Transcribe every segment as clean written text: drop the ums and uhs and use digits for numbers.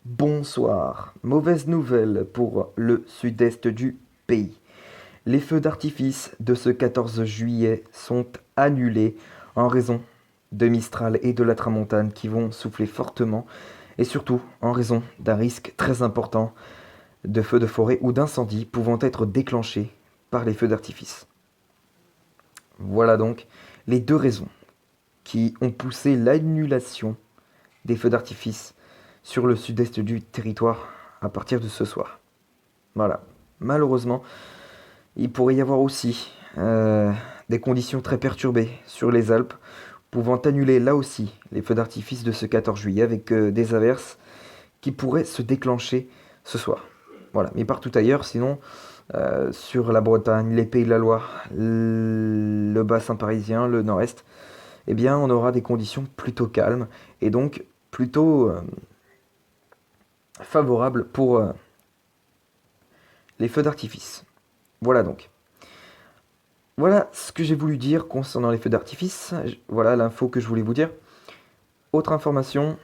Bonsoir. Mauvaise nouvelle pour le sud-est du pays. Les feux d'artifice de ce 14 juillet sont annulés en raison de Mistral et de la Tramontane qui vont souffler fortement et surtout en raison d'un risque très important de feux de forêt ou d'incendie pouvant être déclenchés par les feux d'artifice. Voilà donc les deux raisons qui ont poussé l'annulation des feux d'artifice sur le sud-est du territoire à partir de ce soir. Voilà. Malheureusement, il pourrait y avoir aussi des conditions très perturbées sur les Alpes, pouvant annuler là aussi les feux d'artifice de ce 14 juillet avec des averses qui pourraient se déclencher ce soir. Voilà, mais partout ailleurs, sinon, sur la Bretagne, les Pays de la Loire, le bassin parisien, le nord-est, eh bien, on aura des conditions plutôt calmes et donc plutôt favorables pour les feux d'artifice. Voilà donc. Voilà ce que j'ai voulu dire concernant les feux d'artifice. Voilà l'info que je voulais vous dire. Autre information,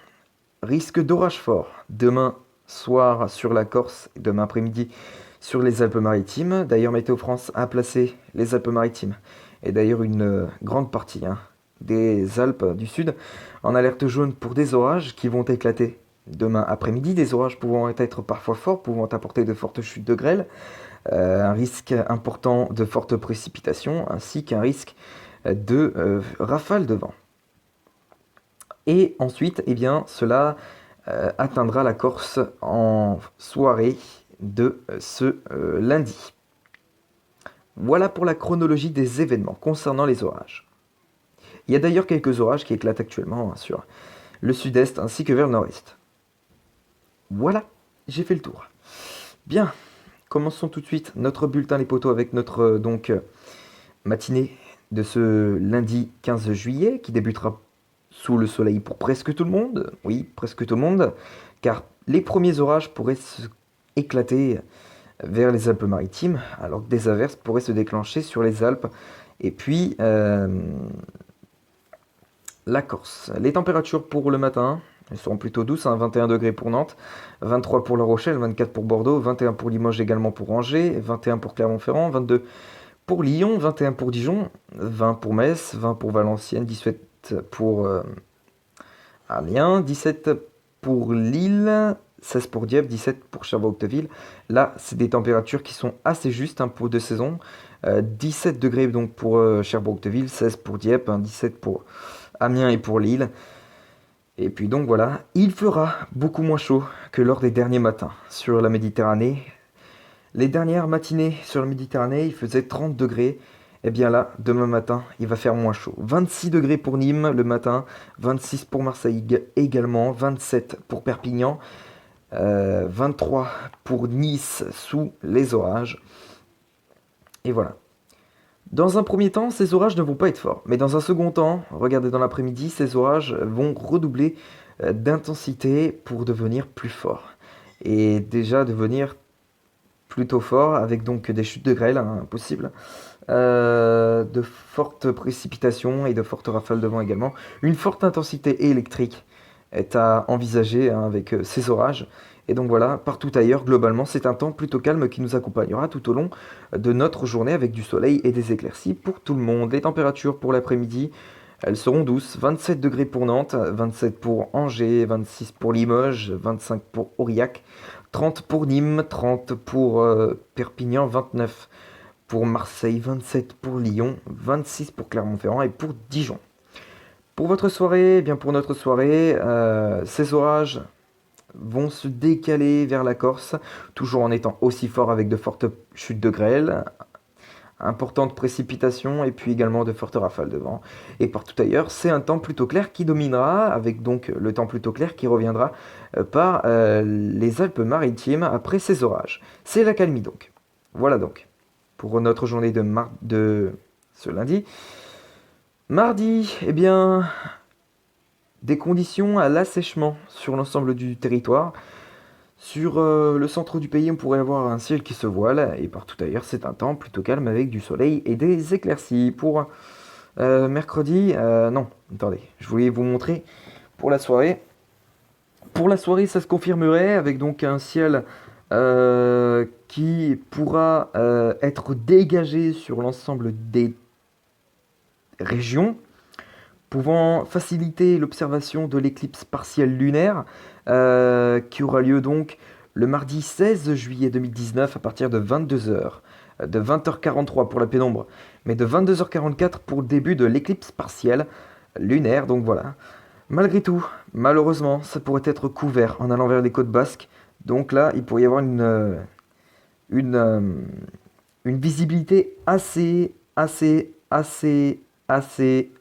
risque d'orage fort demain soir sur la Corse et demain après-midi sur les Alpes-Maritimes. D'ailleurs, Météo France a placé les Alpes-Maritimes et d'ailleurs une grande partie des Alpes du Sud en alerte jaune pour des orages qui vont éclater demain après-midi. Des orages pouvant être parfois forts, pouvant apporter de fortes chutes de grêle, un risque important de fortes précipitations ainsi qu'un risque de rafales de vent. Et ensuite, eh bien, cela atteindra la Corse en soirée de ce lundi. Voilà pour la chronologie des événements concernant les orages. Il y a d'ailleurs quelques orages qui éclatent actuellement sur le sud-est ainsi que vers le nord-est. Voilà, j'ai fait le tour. Bien, commençons tout de suite notre bulletin les poteaux avec notre matinée de ce lundi 15 juillet qui débutera sous le soleil pour presque tout le monde. Oui, presque tout le monde, car les premiers orages pourraient éclater vers les Alpes-Maritimes, alors que des averses pourraient se déclencher sur les Alpes et puis la Corse. Les températures pour le matin, elles seront plutôt douces, 21 degrés pour Nantes, 23 pour La Rochelle, 24 pour Bordeaux, 21 pour Limoges également pour Angers, 21 pour Clermont-Ferrand, 22 pour Lyon, 21 pour Dijon, 20 pour Metz, 20 pour Valenciennes, 18 pour Amiens, 17 pour Lille, 16 pour Dieppe, 17 pour Cherbourg-Octeville. Là, c'est des températures qui sont assez justes pour deux saisons. 17 degrés donc pour Cherbourg-Octeville, 16 pour Dieppe, 17 pour Amiens et pour Lille. Et puis donc voilà, il fera beaucoup moins chaud que lors des derniers matins sur la Méditerranée. Les dernières matinées sur la Méditerranée, il faisait 30 degrés. Et bien là, demain matin, il va faire moins chaud. 26 degrés pour Nîmes le matin, 26 pour Marseille également, 27 pour Perpignan, 23 pour Nice sous les orages. Et voilà. Dans un premier temps, ces orages ne vont pas être forts. Mais dans un second temps, regardez dans l'après-midi, ces orages vont redoubler d'intensité pour devenir plus forts. Et déjà devenir plutôt forts, avec donc des chutes de grêle possibles, de fortes précipitations et de fortes rafales de vent également. Une forte intensité électrique est à envisager avec ces orages. Et donc voilà, partout ailleurs, globalement, c'est un temps plutôt calme qui nous accompagnera tout au long de notre journée avec du soleil et des éclaircies pour tout le monde. Les températures pour l'après-midi, elles seront douces. 27 degrés pour Nantes, 27 pour Angers, 26 pour Limoges, 25 pour Aurillac, 30 pour Nîmes, 30 pour Perpignan, 29 pour Marseille, 27 pour Lyon, 26 pour Clermont-Ferrand et pour Dijon. Pour votre soirée, eh bien pour notre soirée, ces orages vont se décaler vers la Corse, toujours en étant aussi forts avec de fortes chutes de grêle, importantes précipitations et puis également de fortes rafales de vent. Et partout ailleurs, c'est un temps plutôt clair qui dominera, avec donc le temps plutôt clair qui reviendra par les Alpes-Maritimes après ces orages. C'est l'accalmie donc. Voilà donc pour notre journée de ce lundi. Mardi, eh bien, des conditions à l'assèchement sur l'ensemble du territoire. Sur le centre du pays, on pourrait avoir un ciel qui se voile, et partout ailleurs, c'est un temps plutôt calme avec du soleil et des éclaircies. Pour mercredi, non, attendez, je voulais vous montrer pour la soirée. Pour la soirée, ça se confirmerait avec donc un ciel qui pourra être dégagé sur l'ensemble des régions, pouvant faciliter l'observation de l'éclipse partielle lunaire qui aura lieu donc le mardi 16 juillet 2019 à partir de 22 heures, de 20h43 pour la pénombre, mais de 22h44 pour le début de l'éclipse partielle lunaire. Donc voilà. Malgré tout, malheureusement, ça pourrait être couvert en allant vers les côtes basques. Donc là, il pourrait y avoir une, euh, une visibilité assez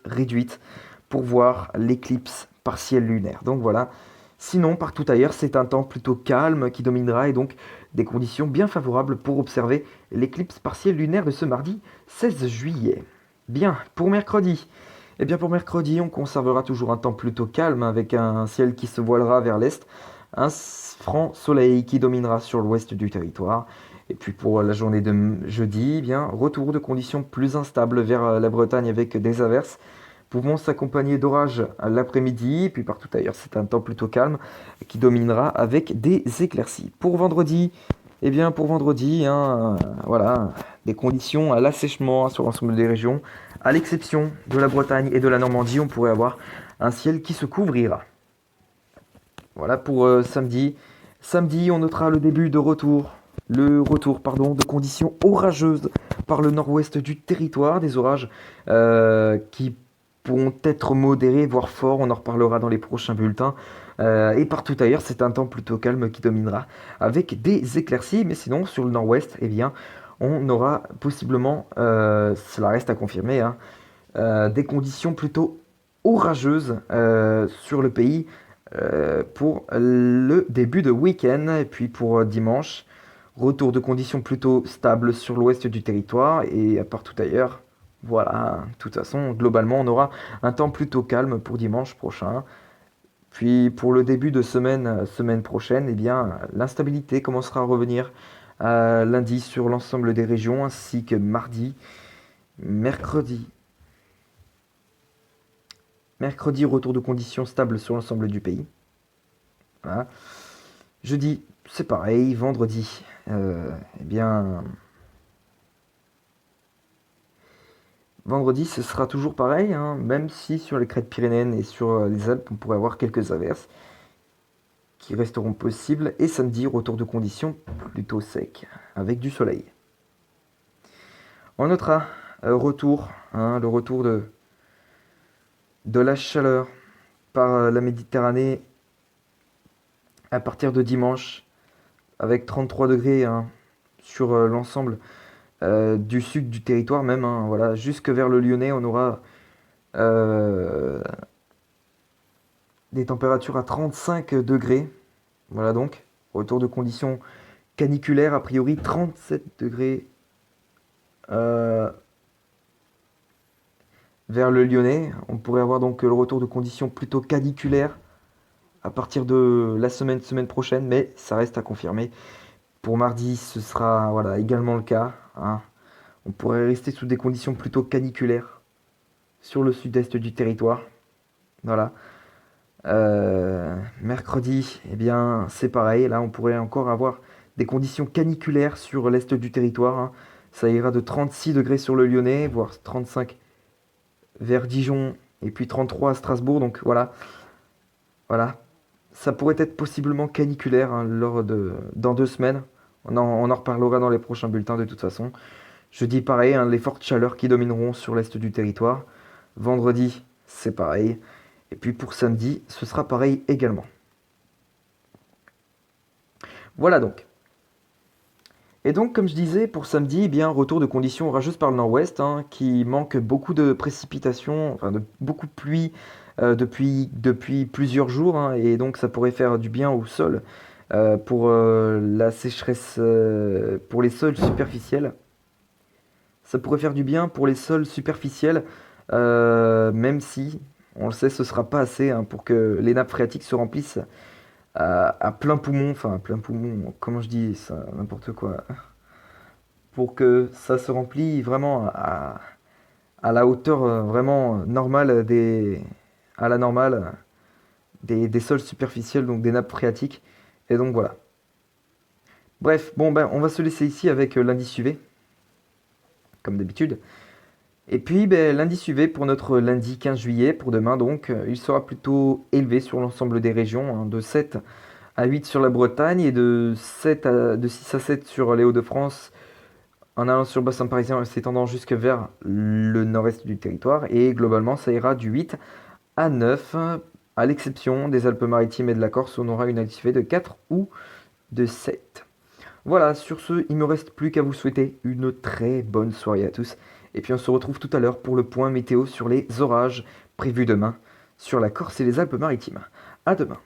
réduite pour voir l'éclipse partielle lunaire. Donc voilà. Sinon, partout ailleurs, c'est un temps plutôt calme qui dominera et donc des conditions bien favorables pour observer l'éclipse partielle lunaire de ce mardi 16 juillet. Bien, pour mercredi. Eh bien pour mercredi, on conservera toujours un temps plutôt calme avec un ciel qui se voilera vers l'est, un franc soleil qui dominera sur l'ouest du territoire. Et puis pour la journée de jeudi, eh bien retour de conditions plus instables vers la Bretagne avec des averses pouvant s'accompagner d'orages l'après-midi. Puis partout ailleurs, c'est un temps plutôt calme qui dominera avec des éclaircies. Pour vendredi, eh bien pour vendredi, voilà, des conditions à l'assèchement sur l'ensemble des régions. À l'exception de la Bretagne et de la Normandie, on pourrait avoir un ciel qui se couvrira. Voilà pour samedi. Samedi, on notera le retour de conditions orageuses par le nord-ouest du territoire, des orages qui pourront être modérés, voire forts, on en reparlera dans les prochains bulletins. Et partout ailleurs, c'est un temps plutôt calme qui dominera, avec des éclaircies, mais sinon, sur le nord-ouest, eh bien, on aura possiblement, cela reste à confirmer, hein, des conditions plutôt orageuses sur le pays pour le début de week-end. Et puis pour dimanche, retour de conditions plutôt stables sur l'ouest du territoire et partout ailleurs. Voilà, de toute façon, globalement, on aura un temps plutôt calme pour dimanche prochain. Puis pour le début de semaine prochaine, eh bien, l'instabilité commencera à revenir lundi sur l'ensemble des régions, ainsi que mardi, mercredi. Mercredi, retour de conditions stables sur l'ensemble du pays. Voilà. Jeudi, c'est pareil. Vendredi, eh bien, vendredi, ce sera toujours pareil, hein, même si sur les crêtes pyrénéennes et sur les Alpes, on pourrait avoir quelques averses qui resteront possibles. Et samedi, retour de conditions plutôt sec, avec du soleil. On notera le retour de la chaleur par la Méditerranée à partir de dimanche, avec 33 degrés hein, sur l'ensemble du sud du territoire même. Hein, voilà, jusque vers le Lyonnais, on aura euh, des températures à 35 degrés. Voilà donc, retour de conditions caniculaires, a priori 37 degrés vers le Lyonnais. On pourrait avoir donc le retour de conditions plutôt caniculaires à partir de la semaine prochaine, mais ça reste à confirmer. Pour mardi, ce sera voilà, également le cas. Hein. On pourrait rester sous des conditions plutôt caniculaires sur le sud-est du territoire. Voilà. Mercredi, eh bien, c'est pareil. Là, on pourrait encore avoir des conditions caniculaires sur l'est du territoire. Hein. Ça ira de 36 degrés sur le Lyonnais, voire 35 vers Dijon, et puis 33 à Strasbourg. Donc voilà, voilà. Ça pourrait être possiblement caniculaire hein, dans 2 semaines. On en reparlera dans les prochains bulletins de toute façon. Jeudi, pareil, hein, les fortes chaleurs qui domineront sur l'est du territoire. Vendredi, c'est pareil. Et puis pour samedi, ce sera pareil également. Voilà donc. Et donc, comme je disais, pour samedi, eh bien, retour de conditions orageuses par le nord-ouest, hein, qui manque beaucoup de précipitations, enfin de beaucoup de pluie depuis plusieurs jours, hein, et donc ça pourrait faire du bien au sol pour la sécheresse, pour les sols superficiels. Ça pourrait faire du bien pour les sols superficiels, même si, on le sait, ce sera pas assez hein, pour que les nappes phréatiques se remplissent à plein poumon, enfin à plein poumon, comment je dis ça, n'importe quoi, pour que ça se remplisse vraiment à la hauteur vraiment normale à la normale des sols superficiels, donc des nappes phréatiques. Et donc voilà. Bref, bon ben on va se laisser ici avec l'indice UV, comme d'habitude. Et puis ben, l'indice UV pour notre lundi 15 juillet, pour demain donc, il sera plutôt élevé sur l'ensemble des régions, hein, de 7 à 8 sur la Bretagne et de 6 à 7 sur les Hauts-de-France, en allant sur le bassin parisien et s'étendant jusque vers le nord-est du territoire. Et globalement, ça ira du 8 à 9, à l'exception des Alpes-Maritimes et de la Corse, où on aura une indice UV de 4 ou de 7. Voilà, sur ce, il ne me reste plus qu'à vous souhaiter une très bonne soirée à tous. Et puis on se retrouve tout à l'heure pour le point météo sur les orages prévus demain sur la Corse et les Alpes-Maritimes. À demain.